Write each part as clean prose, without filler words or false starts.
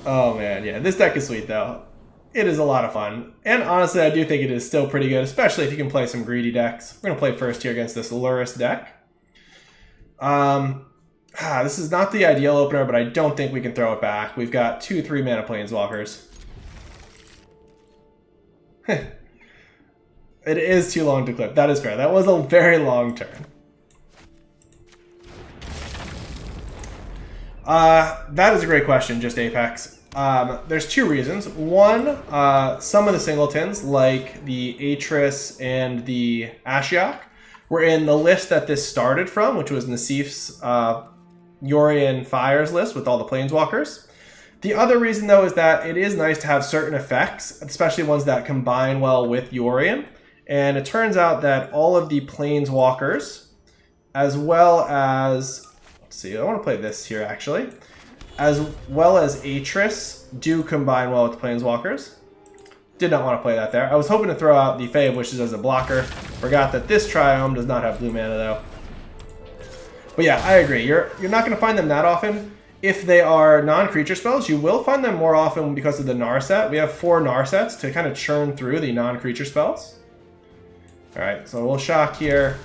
Oh man, yeah, this deck is sweet though. It is a lot of fun. And honestly, I do think it is still pretty good, especially if you can play some greedy decks. We're going to play first here against this Lurrus deck. This is not the ideal opener, but I don't think we can throw it back. We've got 2 3-mana Planeswalkers. It is too long to clip. That is fair. That was a very long turn. That is a great question, just Apex. There's 2 reasons. One, some of the singletons, like the Atris and the Ashiok, were in the list that this started from, which was Nassif's Yorion Fires list with all the Planeswalkers. The other reason, though, is that it is nice to have certain effects, especially ones that combine well with Yorion. And it turns out that all of the Planeswalkers, as well as... Let's see, I want to play this here, actually. As well as Atris do combine well with Planeswalkers. Did not want to play that there. I was hoping to throw out the Fae of Wishes as a blocker. Forgot that this Triome does not have blue mana, though. But yeah, I agree. You're not going to find them that often. If they are non-creature spells, you will find them more often because of the Narset. We have 4 Narsets to kind of churn through the non-creature spells. Alright, so we'll shock here.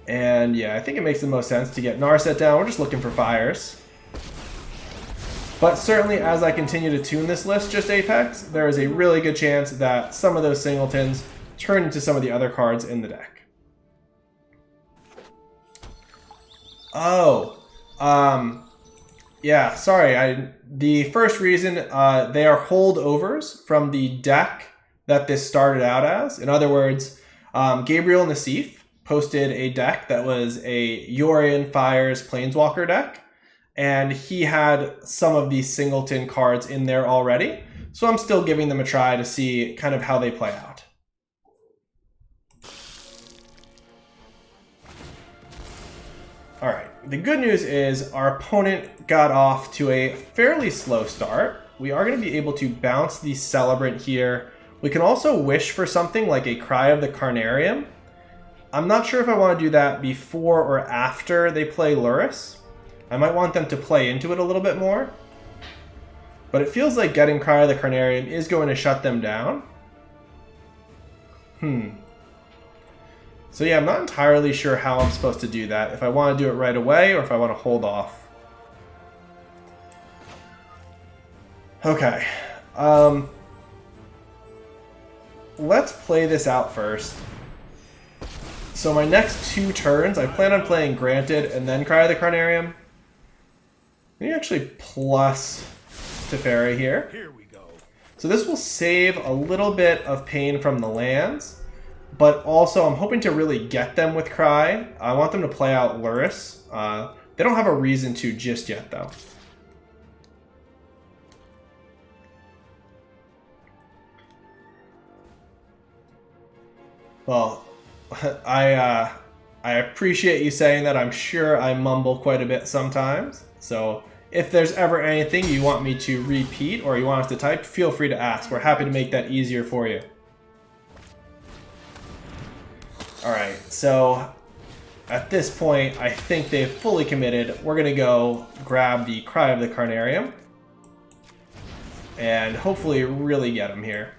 And yeah, I think it makes the most sense to get Narset down. We're just looking for fires. But certainly as I continue to tune this list, just Apex, there is a really good chance that some of those singletons turn into some of the other cards in the deck. Oh, yeah, sorry. The first reason, they are holdovers from the deck that this started out as. In other words, Gabriel Nassif posted a deck that was a Yorion Fires Planeswalker deck, and he had some of these singleton cards in there already. So I'm still giving them a try to see kind of how they play out. All right, the good news is our opponent got off to a fairly slow start. We are going to be able to bounce the Celebrant here. We can also wish for something like a Cry of the Carnarium. I'm not sure if I want to do that before or after they play Lurrus. I might want them to play into it a little bit more. But it feels like getting Cry of the Carnarium is going to shut them down. So yeah, I'm not entirely sure how I'm supposed to do that. If I want to do it right away or if I want to hold off. Okay. Let's play this out first. So my next 2 turns, I plan on playing Granted and then Cry of the Carnarium. Maybe actually plus Teferi here. Here we go. So this will save a little bit of pain from the lands, but also I'm hoping to really get them with Cry. I want them to play out Lurrus. They don't have a reason to just yet, though. Well, I appreciate you saying that. I'm sure I mumble quite a bit sometimes. So if there's ever anything you want me to repeat or you want us to type, feel free to ask. We're happy to make that easier for you. Alright, so at this point, I think they've fully committed. We're going to go grab the Cry of the Carnarium and hopefully really get them here.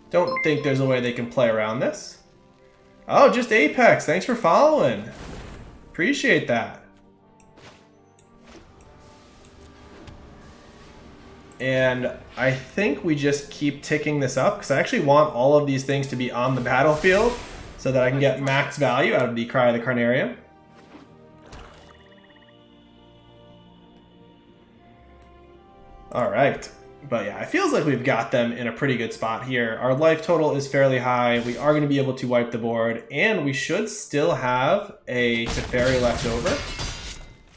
Don't think there's a way they can play around this. Oh, just Apex. Thanks for following. Appreciate that. And I think we just keep ticking this up because I actually want all of these things to be on the battlefield so that I can get max value out of the Cry of the Carnarium. All right. But yeah, it feels like we've got them in a pretty good spot here. Our life total is fairly high. We are going to be able to wipe the board, and we should still have a Teferi left over.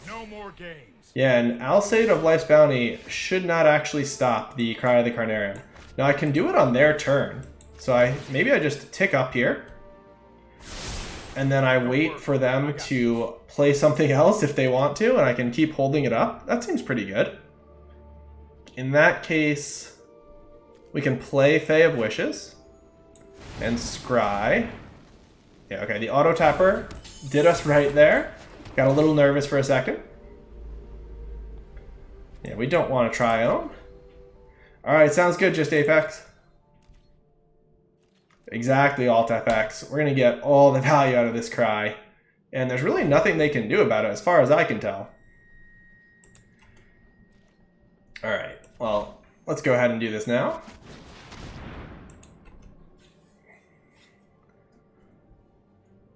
No more games. Yeah, and Alseid of Life's Bounty should not actually stop the Cry of the Carnarium. Now I can do it on their turn. So maybe I just tick up here. And then I wait for them to play something else if they want to, and I can keep holding it up. That seems pretty good. In that case, we can play Fae of Wishes and Scry. Yeah, okay, the auto tapper did us right there. Got a little nervous for a second. Yeah, we don't want to Triome. Alright, sounds good, just Apex. Exactly, Alt FX. We're going to get all the value out of this Cry. And there's really nothing they can do about it, as far as I can tell. Alright, well, let's go ahead and do this now.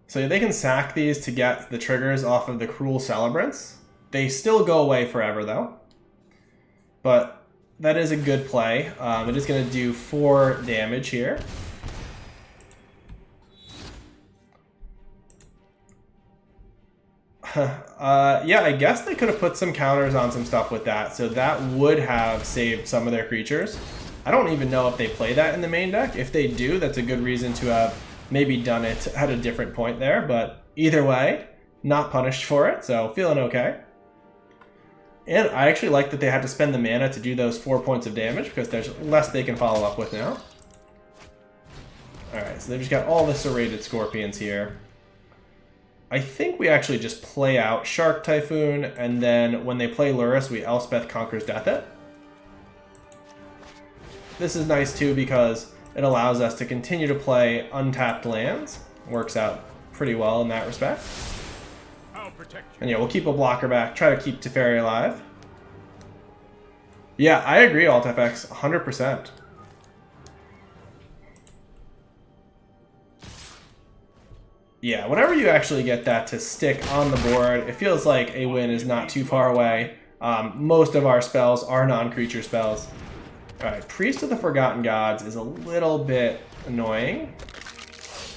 So they can sack these to get the triggers off of the Cruel Celebrants. They still go away forever, though. But that is a good play. It is going to do 4 damage here. Yeah, I guess they could have put some counters on some stuff with that, so that would have saved some of their creatures. I don't even know if they play that in the main deck. If they do, that's a good reason to have maybe done it at a different point there, but either way, not punished for it, so feeling okay. And I actually like that they had to spend the mana to do those 4 points of damage, because there's less they can follow up with now. Alright, so they've just got all the serrated scorpions here. I think we actually just play out Shark Typhoon, and then when they play Lurrus, we Elspeth Conquers Death it. This is nice too because it allows us to continue to play untapped lands. Works out pretty well in that respect. I'll protect you. And yeah, we'll keep a blocker back, try to keep Teferi alive. Yeah, I agree, AltFX, 100%. Yeah, whenever you actually get that to stick on the board, it feels like a win is not too far away. Most of our spells are non-creature spells. Alright, Priest of the Forgotten Gods is a little bit annoying.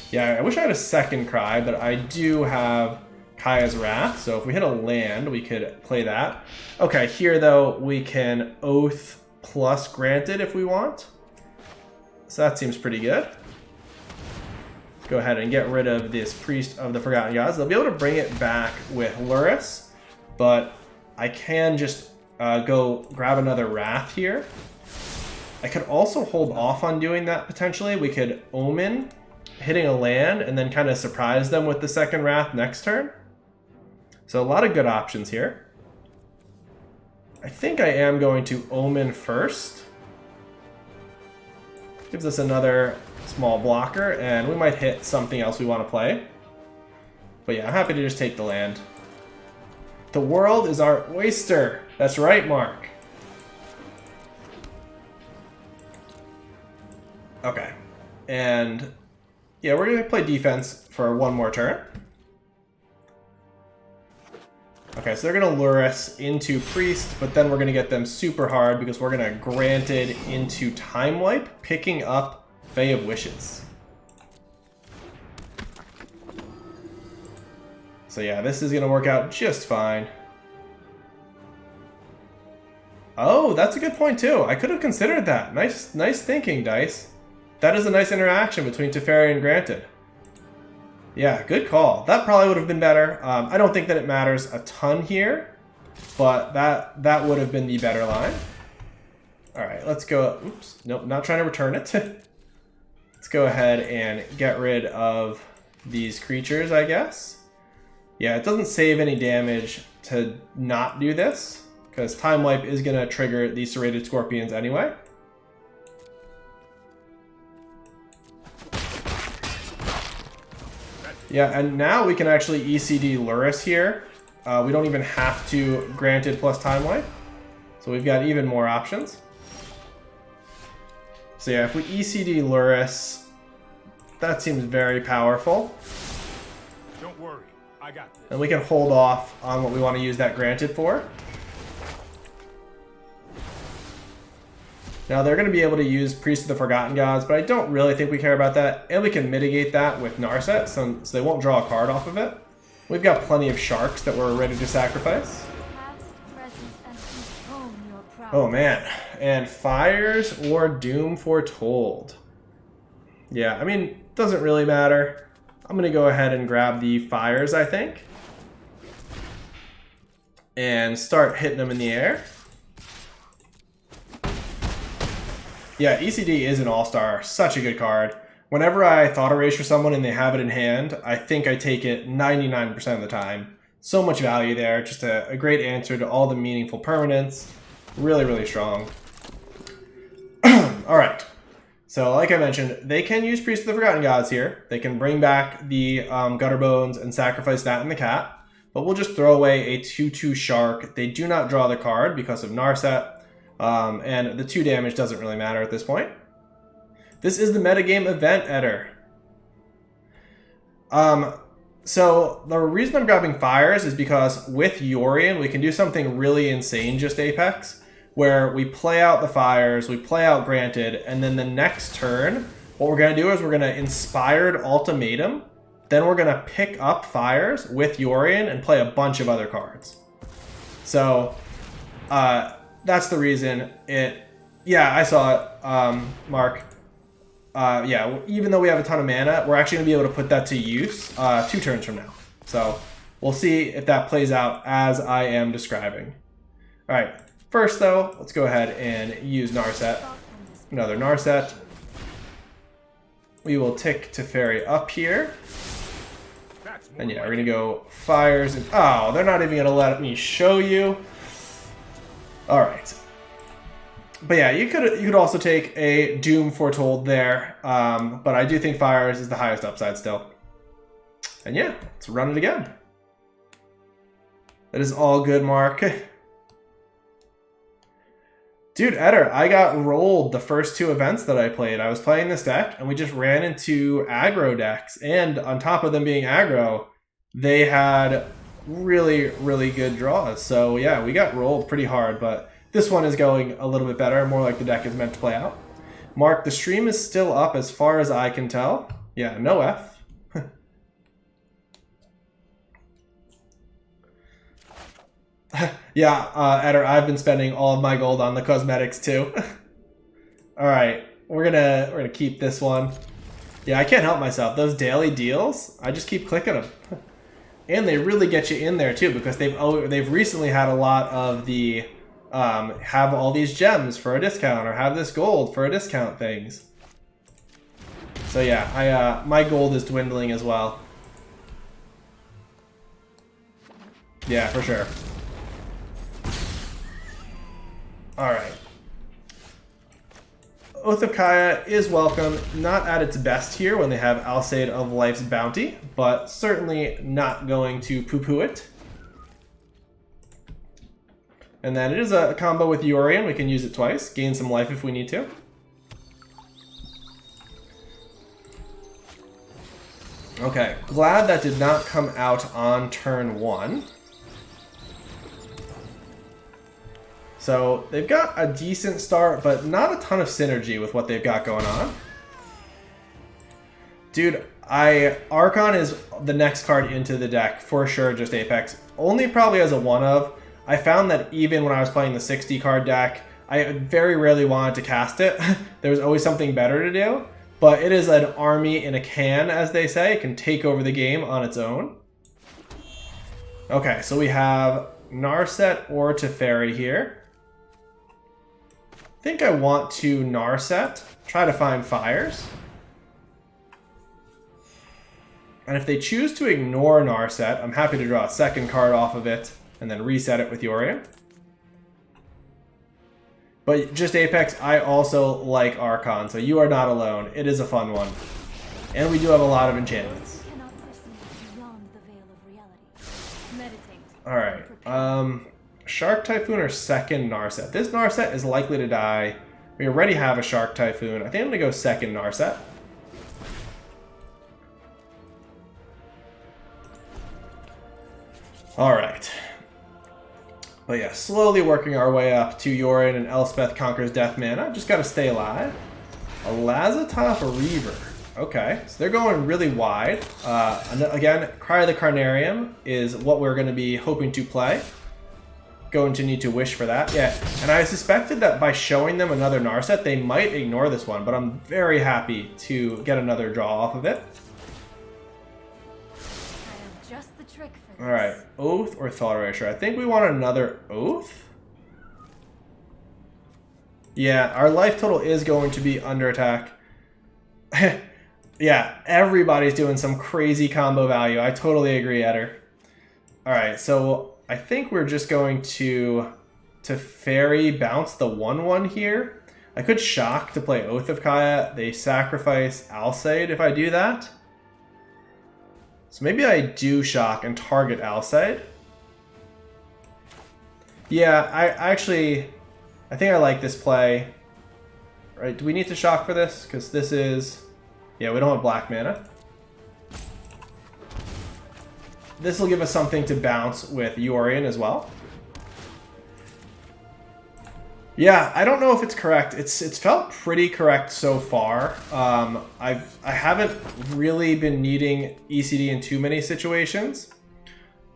Yeah, I wish I had a second Cry, but I do have Kaya's Wrath, so if we hit a land, we could play that. Okay, here though, we can Oath plus Granted if we want. So that seems pretty good. Go ahead and get rid of this Priest of the Forgotten Gods. They'll be able to bring it back with Lurrus, but I can just go grab another Wrath here. I could also hold off on doing that potentially. We could Omen, hitting a land, and then kind of surprise them with the second Wrath next turn. So a lot of good options here. I think I am going to Omen first. Gives us another small blocker, and we might hit something else we want to play. But yeah, I'm happy to just take the land. The world is our oyster. That's right, Mark. Okay. And yeah, we're going to play defense for one more turn. Okay, so they're going to lure us into Priest, but then we're going to get them super hard because we're going to Granted into Time Wipe, picking up Fae of Wishes. So yeah, this is going to work out just fine. Oh, that's a good point too. I could have considered that. Nice thinking, Dice. That is a nice interaction between Teferi and Granted. Yeah, good call. That probably would have been better. I don't think that it matters a ton here, but that would have been the better line. All right, let's go. Oops, nope, not trying to return it. Let's go ahead and get rid of these creatures, I guess. Yeah, it doesn't save any damage to not do this, because Time Wipe is going to trigger these Serrated Scorpions anyway. Yeah, and now we can actually ECD Lurrus here. We don't even have to Granted plus Time Wipe. So we've got even more options. So yeah, if we ECD Lurrus, that seems very powerful. Don't worry, I got this. And we can hold off on what we want to use that Granted for. Now they're going to be able to use Priest of the Forgotten Gods, but I don't really think we care about that. And we can mitigate that with Narset, so they won't draw a card off of it. We've got plenty of sharks that we're ready to sacrifice. Oh man, and Fires or Doom Foretold. Yeah, I mean, doesn't really matter. I'm going to go ahead and grab the Fires, I think. And start hitting them in the air. Yeah, ECD is an all-star. Such a good card. Whenever I Thought Erase for someone and they have it in hand, I think I take it 99% of the time. So much value there. Just a great answer to all the meaningful permanents. Really, really strong. Alright. So, like I mentioned, they can use Priest of the Forgotten Gods here. They can bring back the Gutter Bones and sacrifice that and the cat. But we'll just throw away a 2/2 Shark. They do not draw the card because of Narset. And the 2 damage doesn't really matter at this point. This is the metagame event, Eder. So the reason I'm grabbing Fires is because with Yorion, we can do something really insane just Apex, where we play out the Fires, we play out Granted, and then the next turn, what we're going to do is we're going to Inspired Ultimatum, then we're going to pick up Fires with Yorion and play a bunch of other cards. So, that's the reason it... Yeah, I saw it, Mark. Yeah, even though we have a ton of mana, we're actually going to be able to put that to use 2 turns from now. So we'll see if that plays out as I am describing. All right, first though, let's go ahead and use Narset. Another Narset. We will tick Teferi up here. And yeah, we're going to go Fires. And, oh, they're not even going to let me show you. All right. But yeah, you could also take a Doom Foretold there, but I do think Fires is the highest upside still. And yeah, let's run it again. That is all good, Mark. Dude, Eder, I got rolled the first 2 events that I played. I was playing this deck, and we just ran into aggro decks, and on top of them being aggro, they had really, really good draws. So yeah, we got rolled pretty hard, but... This one is going a little bit better, more like the deck is meant to play out. Mark, the stream is still up as far as I can tell. Yeah, no F. Yeah, Eder, I've been spending all of my gold on the cosmetics too. All right, we're gonna keep this one. Yeah, I can't help myself. Those daily deals, I just keep clicking them, and they really get you in there too because they've recently had a lot of the. Have all these gems for a discount or have this gold for a discount things. So yeah, my gold is dwindling as well. Yeah, for sure. Alright. Oath of Kaya is welcome, not at its best here when they have Alseid of Life's Bounty, but certainly not going to poo-poo it. And then it is a combo with Yorion. We can use it twice. Gain some life if we need to. Okay, glad that did not come out on turn 1. So they've got a decent start, but not a ton of synergy with what they've got going on. Dude, Archon is the next card into the deck for sure, just Apex. Only probably as a one-of. I found that even when I was playing the 60 card deck, I very rarely wanted to cast it. There was always something better to do. But it is an army in a can, as they say. It can take over the game on its own. Okay, so we have Narset or Teferi here. I think I want to Narset, try to find Fires. And if they choose to ignore Narset, I'm happy to draw a second card off of it and then reset it with Yorion. But just Apex, I also like Archon, so you are not alone. It is a fun one. And we do have a lot of enchantments. Alright, Shark Typhoon or second Narset. This Narset is likely to die. We already have a Shark Typhoon. I think I'm going to go second Narset. Alright. But yeah, slowly working our way up to Yorion and Elspeth Conquers Death Mana. Just gotta stay alive. A Lazatop Reaver. Okay, so they're going really wide. Again, Cry of the Carnarium is what we're going to be hoping to play. Going to need to wish for that. Yeah, and I suspected that by showing them another Narset, they might ignore this one, but I'm very happy to get another draw off of it. Alright, Oath or Thought Erasure? I think we want another Oath. Yeah, our life total is going to be under attack. Yeah, everybody's doing some crazy combo value. I totally agree, Eder. Alright, so I think we're just going to to Fairy bounce the 1/1 here. I could shock to play Oath of Kaya. They sacrifice Alcide if I do that. So maybe I do shock and target Alcide. Yeah, I think I like this play. Right, do we need to shock for this? Because this is... Yeah, we don't have black mana. This will give us something to bounce with Yorion as well. Yeah, I don't know if it's correct. It's felt pretty correct so far. I haven't really been needing ECD in too many situations,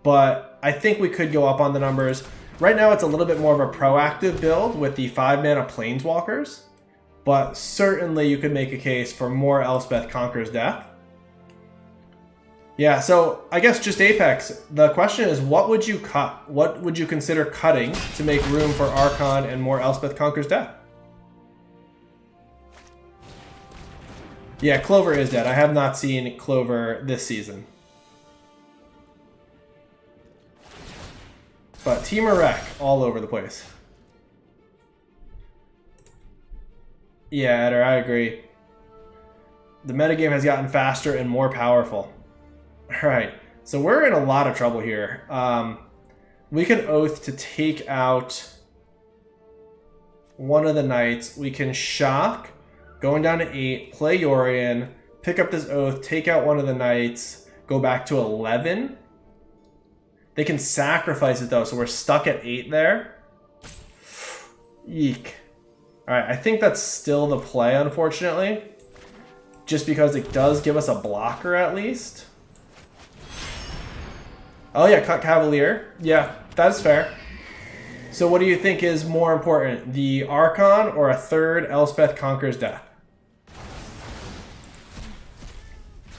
but I think we could go up on the numbers. Right now it's a little bit more of a proactive build with the 5-mana Planeswalkers, but certainly you could make a case for more Elspeth Conquers Death. Yeah, so I guess just Apex, the question is, what would you cut? What would you consider cutting to make room for Archon and more Elspeth Conquers Death? Yeah, Clover is dead. I have not seen Clover this season. But Team Wreck all over the place. Yeah, Eder, I agree. The metagame has gotten faster and more powerful. Alright, so we're in a lot of trouble here. We can Oath to take out one of the knights. We can shock, going down to 8, play Yorion, pick up this Oath, take out one of the knights, go back to 11. They can sacrifice it though, so we're stuck at 8 there. Eek. Alright, I think that's still the play, unfortunately. Just because it does give us a blocker at least. Oh yeah, cut Cavalier. Yeah, that's fair. So what do you think is more important? The Archon or a third Elspeth Conquers Death?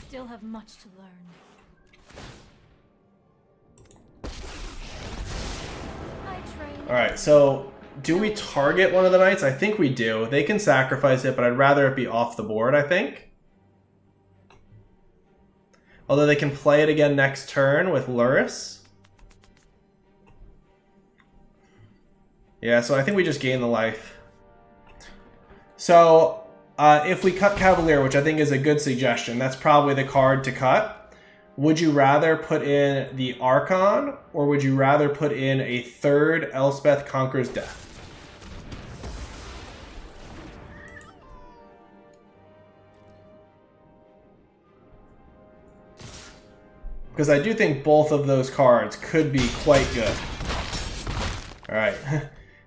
Still have much to learn. Alright, so do we target one of the knights? I think we do. They can sacrifice it, but I'd rather it be off the board, I think. Although they can play it again next turn with Lurrus. Yeah, so I think we just gain the life. So, if we cut Cavalier, which I think is a good suggestion, that's probably the card to cut. Would you rather put in the Archon, or would you rather put in a third Elspeth Conquers Death? Because I do think both of those cards could be quite good. Alright,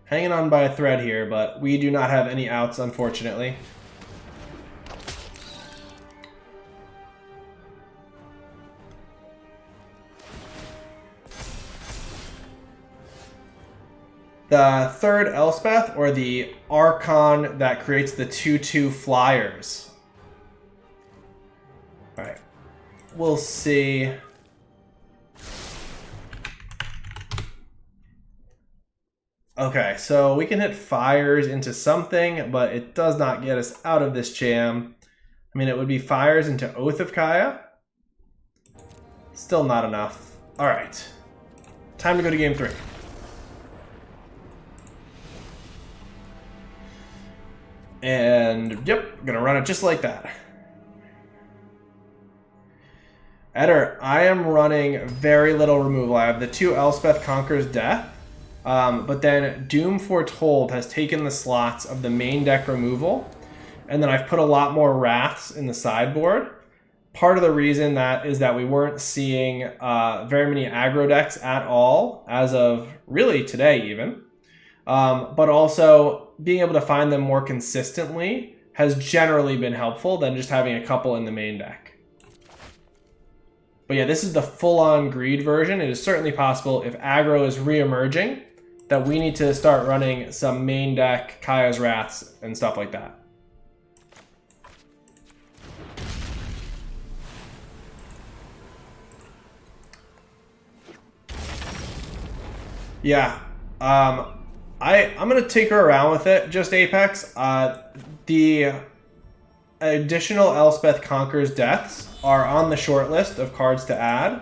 hanging on by a thread here, but we do not have any outs, unfortunately. The third Elspeth, or the Archon that creates the 2/2 flyers? Alright, we'll see. Okay, so we can hit fires into something, but it does not get us out of this jam. I mean, it would be fires into Oath of Kaya. Still not enough. Alright, time to go to game 3. And, yep, gonna run it just like that. Eder, I am running very little removal. I have the 2 Elspeth Conquers Death, but then Doom Foretold has taken the slots of the main deck removal, and then I've put a lot more Wraths in the sideboard. Part of the reason that is that we weren't seeing very many aggro decks at all, as of really today even. But also, being able to find them more consistently has generally been helpful than just having a couple in the main deck. But yeah, this is the full-on greed version. It is certainly possible, if aggro is re-emerging, that we need to start running some main deck Kaya's Wraths and stuff like that. Yeah, I'm going to tinker around with it, just Apex. The additional Elspeth Conquers Deaths are on the short list of cards to add.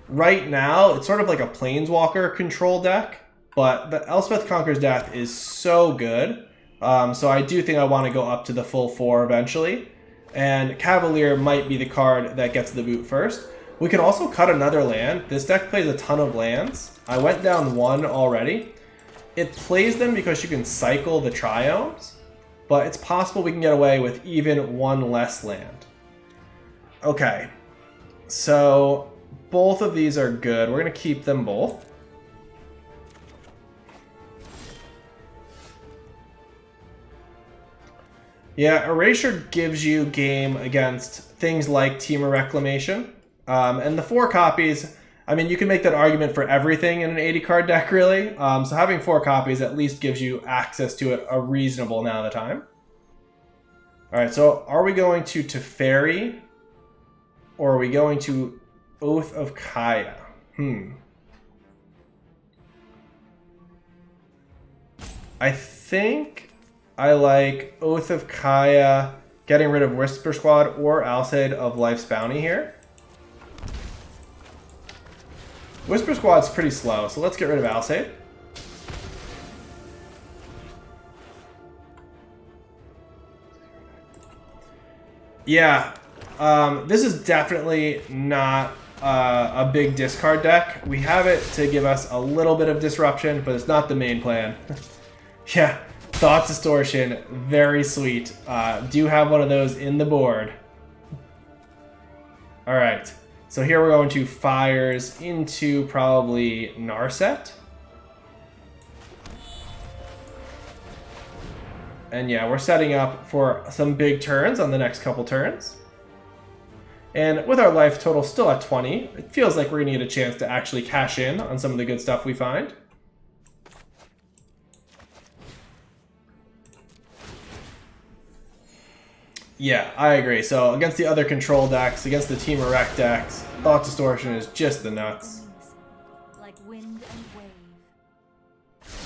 Right now, it's sort of like a Planeswalker control deck. but the Elspeth Conquers Death is so good. So I do think I want to go up to the full 4 eventually. And Cavalier might be the card that gets the boot first. We can also cut another land. This deck plays a ton of lands. I went down 1 already. It plays them because you can cycle the triomes, but it's possible we can get away with even 1 less land. Okay, so both of these are good. We're going to keep them both. Yeah, Erasure gives you game against things like Temur Reclamation. And the 4 copies, I mean, you can make that argument for everything in an 80-card deck, really. So having 4 copies at least gives you access to it a reasonable amount of the time. Alright, so are we going to Teferi? Or are we going to Oath of Kaya? I think I like Oath of Kaya, getting rid of Whisper Squad, or Alseid of Life's Bounty here. Whisper Squad's pretty slow, so let's get rid of Alseid. Yeah, this is definitely not a big discard deck. We have it to give us a little bit of disruption, but it's not the main plan. Yeah, Thought Distortion, very sweet. Do have one of those in the board. Alright, so here we're going to Fires into probably Narset. And yeah, we're setting up for some big turns on the next couple turns. And with our life total still at 20, it feels like we're going to get a chance to actually cash in on some of the good stuff we find. Yeah, I agree. So against the other control decks, against the Temur Rec decks, Thought Distortion is just the nuts. Like wind and wave.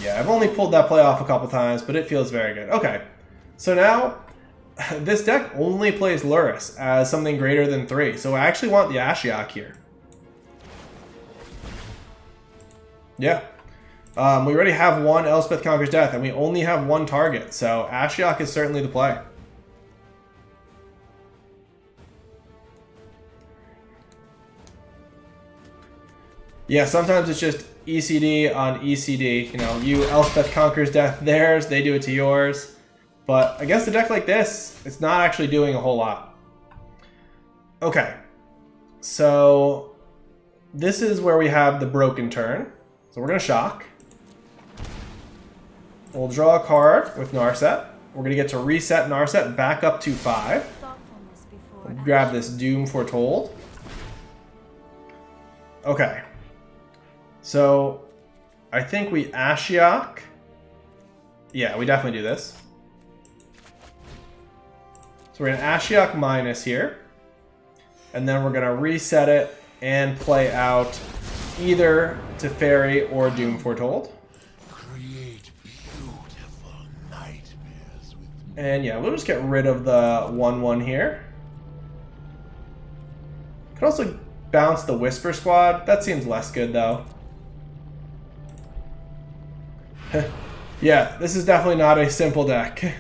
Yeah, I've only pulled that play off a couple times, but it feels very good. Okay, so now this deck only plays Lurrus as something greater than 3, so I actually want the Ashiok here. Yeah. We already have 1 Elspeth Conquers Death, and we only have 1 target, so Ashiok is certainly the play. Yeah, sometimes it's just ECD on ECD. You know, you Elspeth Conquers Death theirs, they do it to yours. But against a deck like this, it's not actually doing a whole lot. Okay, so this is where we have the broken turn. So we're going to shock. We'll draw a card with Narset. We're going to get to reset Narset back up to 5. We'll grab this Doom Foretold. Okay. So, I think we Ashiok. Yeah, we definitely do this. So we're going to Ashiok minus here. And then we're going to reset it and play out either Teferi or Doom Foretold. Create beautiful nightmares with me. And yeah, we'll just get rid of the 1/1 here. Could also bounce the Whisper Squad. That seems less good though. Yeah, this is definitely not a simple deck.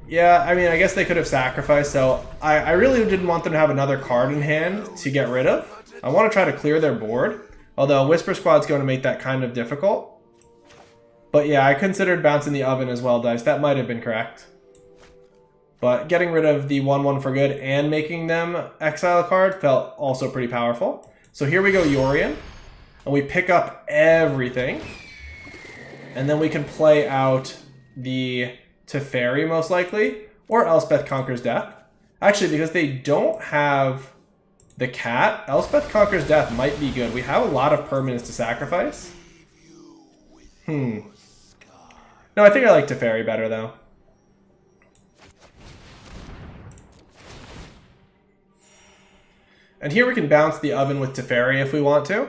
Yeah, I mean, I guess they could have sacrificed, so I really didn't want them to have another card in hand to get rid of. I want to try to clear their board, although Whisper Squad's going to make that kind of difficult. But yeah, I considered bouncing the Oven as well, Dice. That might have been correct. But getting rid of the 1/1 for good and making them exile a card felt also pretty powerful. So here we go, Yorion. And we pick up everything. And then we can play out the Teferi, most likely, or Elspeth Conquers Death. Actually, because they don't have the cat, Elspeth Conquers Death might be good. We have a lot of permanents to sacrifice. No, I think I like Teferi better, though. And here we can bounce the Oven with Teferi if we want to.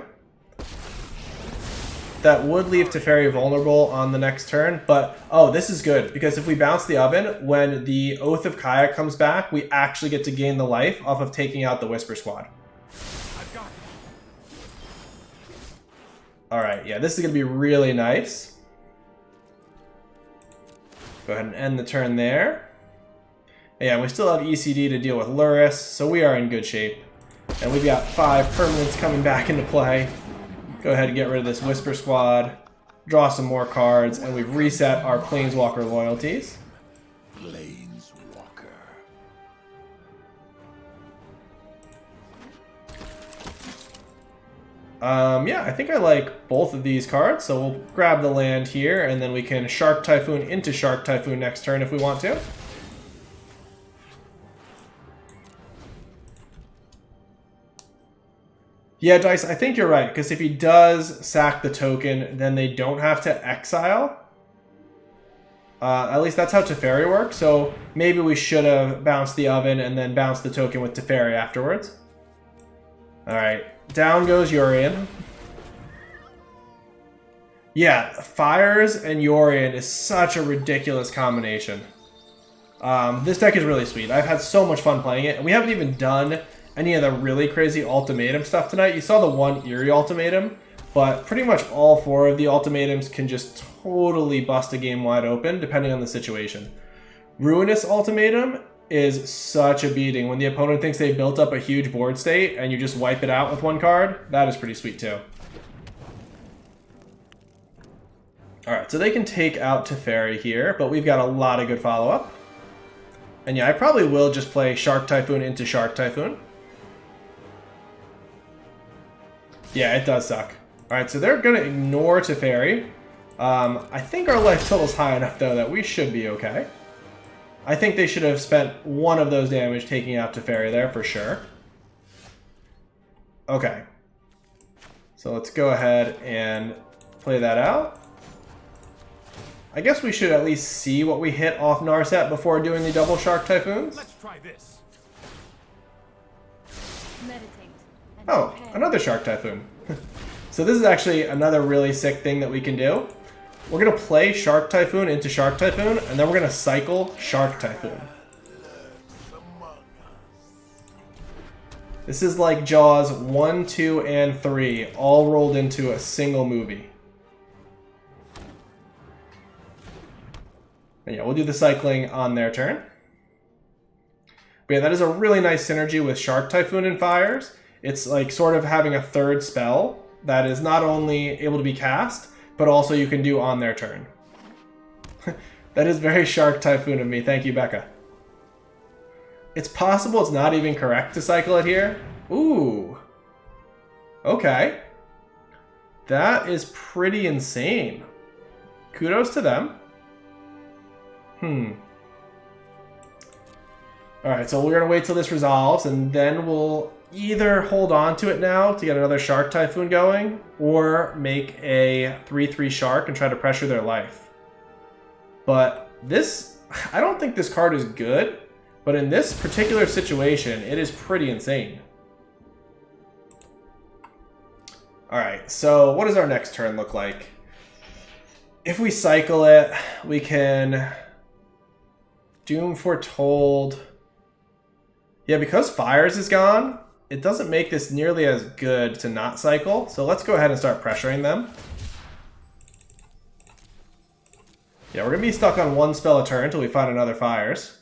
That would leave Teferi vulnerable on the next turn, but oh, this is good, because if we bounce the Oven, when the Oath of Kaya comes back, we actually get to gain the life off of taking out the Whisper Squad. I've got Alright, yeah, this is going to be really nice. Go ahead and end the turn there. Yeah, we still have ECD to deal with Lurrus, so we are in good shape. And we've got 5 permanents coming back into play. Go ahead and get rid of this Whisper Squad. Draw some more cards, and we've reset our Planeswalker loyalties. Planeswalker. Yeah, I think I like both of these cards, so we'll grab the land here, and then we can Shark Typhoon into Shark Typhoon next turn if we want to. Yeah, Dice, I think you're right, because if he does sack the token, then they don't have to exile. At least that's how Teferi works, so maybe we should have bounced the oven and then bounced the token with Teferi afterwards. Alright, down goes Yorion. Yeah, Fires and Yorion is such a ridiculous combination. This deck is really sweet. I've had so much fun playing it, and we haven't even done any of the really crazy ultimatum stuff tonight. You saw the one Eerie ultimatum, but pretty much all 4 of the ultimatums can just totally bust a game wide open, depending on the situation. Ruinous ultimatum is such a beating. When the opponent thinks they built up a huge board state, and you just wipe it out with 1 card, that is pretty sweet too. Alright, so they can take out Teferi here, but we've got a lot of good follow-up. And yeah, I probably will just play Shark Typhoon into Shark Typhoon. Yeah, it does suck. Alright, so they're going to ignore Teferi. I think our life total's high enough, though, that we should be okay. I think they should have spent 1 of those damage taking out Teferi there, for sure. Okay. So let's go ahead and play that out. I guess we should at least see what we hit off Narset before doing the double Shark Typhoons. Let's try this. Meditate and Oh, prepare. another Shark Typhoon. So this is actually another really sick thing that we can do. We're going to play Shark Typhoon into Shark Typhoon, and then we're going to cycle Shark Typhoon. This is like Jaws 1, 2, and 3, all rolled into a single movie. And yeah, we'll do the cycling on their turn. But yeah, that is a really nice synergy with Shark Typhoon and Fires. It's like sort of having a 3rd spell that is not only able to be cast, but also you can do on their turn. That is very Shark Typhoon of me. Thank you, Becca. It's possible it's not even correct to cycle it here. Ooh. Okay. That is pretty insane. Kudos to them. Alright, so we're going to wait till this resolves, and then we'll either hold on to it now to get another Shark Typhoon going, or make a 3/3 Shark and try to pressure their life. But this, I don't think this card is good, but in this particular situation, it is pretty insane. Alright, so what does our next turn look like? If we cycle it, we can Doom Foretold. Yeah, because Fires is gone, it doesn't make this nearly as good to not cycle. So let's go ahead and start pressuring them. Yeah, we're going to be stuck on 1 spell a turn until we find another Fires.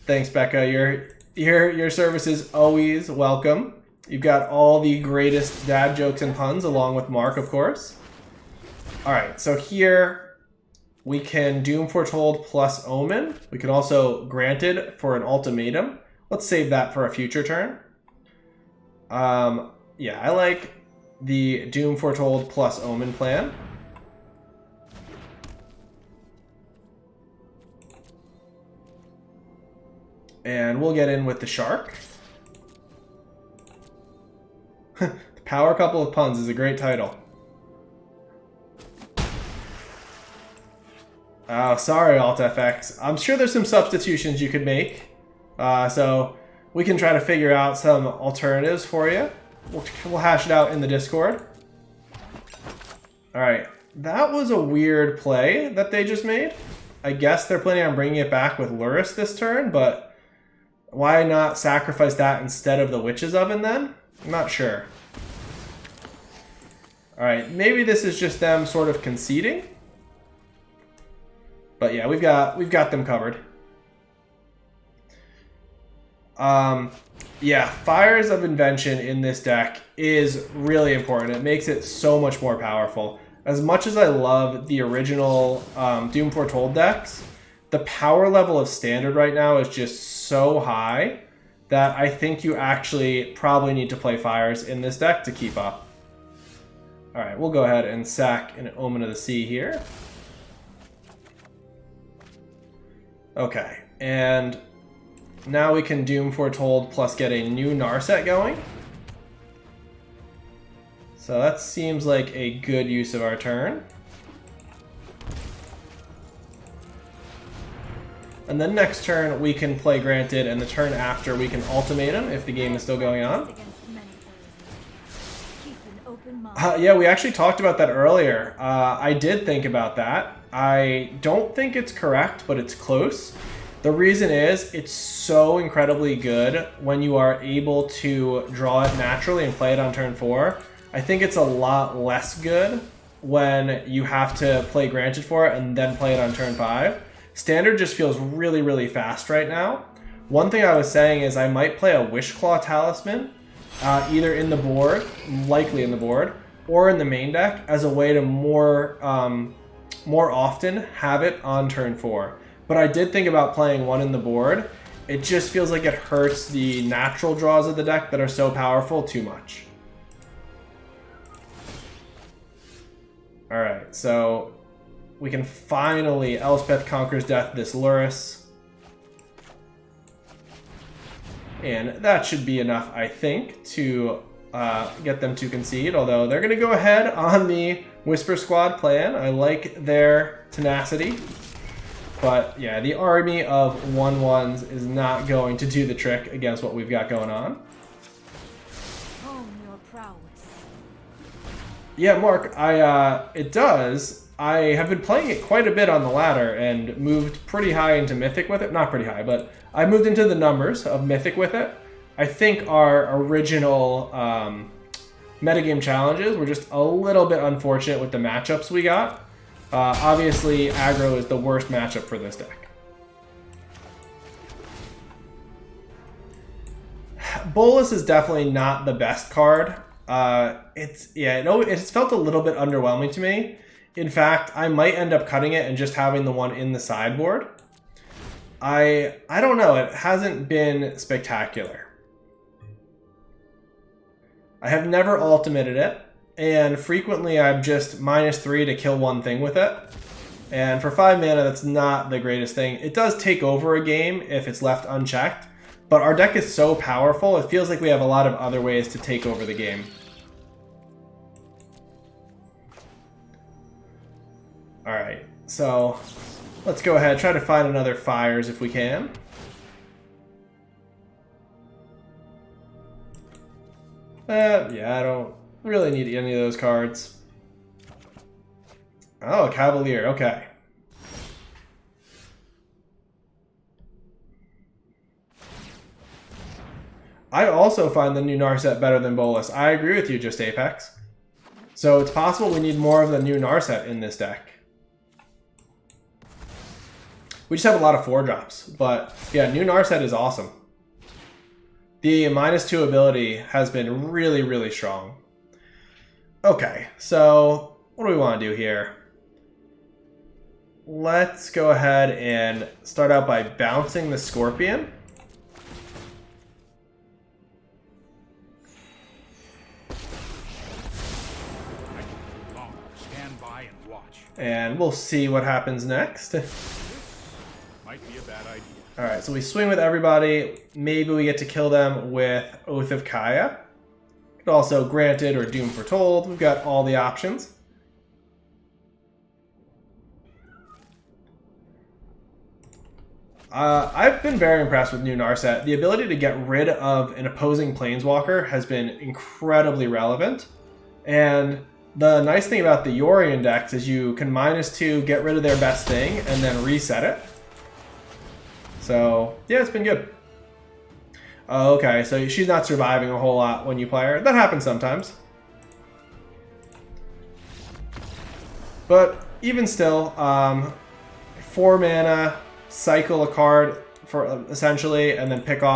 Thanks, Becca. Your service is always welcome. You've got all the greatest dad jokes and puns, along with Mark, of course. Alright, so here we can Doom Foretold plus Omen. We can also grant it for an ultimatum. Let's save that for a future turn. Yeah, I like the Doom Foretold plus Omen plan. And we'll get in with the Shark. The Power Couple of Puns is a great title. Oh, sorry, AltFX. I'm sure there's some substitutions you could make. So we can try to figure out some alternatives for you. We'll hash it out in the Discord. Alright, that was a weird play that they just made. I guess they're planning on bringing it back with Lurrus this turn, but why not sacrifice that instead of the Witch's Oven then? I'm not sure. Alright, maybe this is just them sort of conceding. But yeah, we've got them covered. Yeah, Fires of Invention in this deck is really important. It makes it so much more powerful. As much as I love the original Doom Foretold decks, the power level of Standard right now is just so high that I think you actually probably need to play Fires in this deck to keep up. Alright, we'll go ahead and sack an Omen of the Sea here. Okay, and now we can Doom Foretold plus get a new Narset going. So that seems like a good use of our turn. And then next turn we can play Granted, and the turn after we can Ultimatum if the game is still going on. Yeah, we actually talked about that earlier. I did think about that. I don't think it's correct, but it's close. The reason is it's so incredibly good when you are able to draw it naturally and play it on turn 4. I think it's a lot less good when you have to play Granted for it and then play it on turn 5. Standard just feels really, really fast right now. One thing I was saying is I might play a Wishclaw Talisman, either in the board, likely in the board, or in the main deck as a way to more often have it on turn 4. But I did think about playing one in the board. It just feels like it hurts the natural draws of the deck that are so powerful too much. Alright, so we can finally Elspeth Conquers Death this Lurrus. And that should be enough, I think, to get them to concede. Although they're going to go ahead on the Whisper Squad plan. I like their tenacity. But yeah, the army of 1/1s is not going to do the trick against what we've got going on. Hone your prowess. Yeah, Mark, it does. I have been playing it quite a bit on the ladder and moved pretty high into Mythic with it. Not pretty high, but I moved into the numbers of Mythic with it. I think our original metagame challenges were just a little bit unfortunate with the matchups we got. Obviously, aggro is the worst matchup for this deck. Bolus is definitely not the best card. It's felt a little bit underwhelming to me. In fact, I might end up cutting it and just having the one in the sideboard. I don't know, it hasn't been spectacular. I have never ultimated it, and frequently I'm just -3 to kill one thing with it. And for 5 mana, that's not the greatest thing. It does take over a game if it's left unchecked, but our deck is so powerful, it feels like we have a lot of other ways to take over the game. Alright, so let's go ahead, try to find another Fires if we can. Yeah, I don't really need any of those cards. Oh, Cavalier, okay. I also find the new Narset better than Bolus. I agree with you, Just Apex. So it's possible we need more of the new Narset in this deck. We just have a lot of 4-drops, but yeah, new Narset is awesome. The -2 ability has been really, really strong. Okay, so what do we want to do here? Let's go ahead and start out by bouncing the Scorpion. Stand by and watch. And we'll see what happens next. Might be a bad idea. Alright, so we swing with everybody. Maybe we get to kill them with Oath of Kaya. Could also Granted or Doom Foretold. We've got all the options. I've been very impressed with new Narset. The ability to get rid of an opposing Planeswalker has been incredibly relevant. And The nice thing about the Yorion decks is you can -2, get rid of their best thing, and then reset it. So, yeah, it's been good. Okay, so she's not surviving a whole lot when you play her. That happens sometimes. But even still, 4 mana, cycle a card for essentially, and then pick off